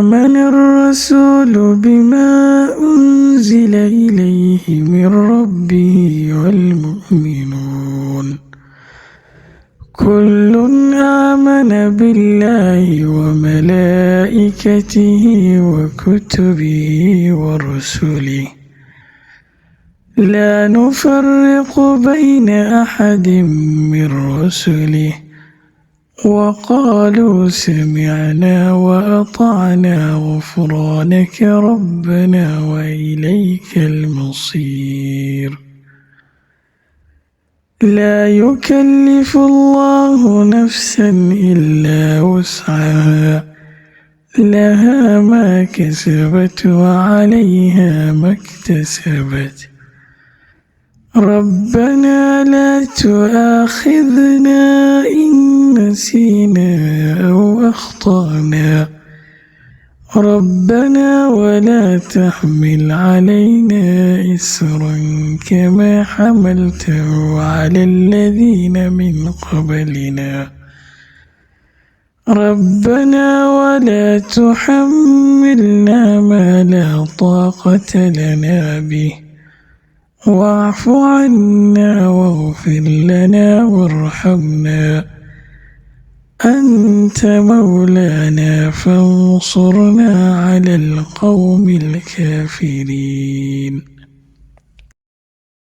آمن الرسول بما أنزل إليه من ربه والمؤمنون كل آمن بالله وملائكته وكتبه ورسله لا نفرق بين أحد من رسله وقالوا سمعنا وأطعنا غفرانك ربنا وإليك المصير لا يكلف الله نفسا إلا وسعها لها ما كسبت وعليها ما اكتسبت ربنا لا تؤاخذنا إن نسينا أو أخطأنا ربنا ولا تحمل علينا إصرا كما حملته على الذين من قبلنا ربنا ولا تحملنا ما لا طاقة لنا به واعف عنا واغفر لنا وارحمنا أنت مولانا فانصرنا على القوم الكافرين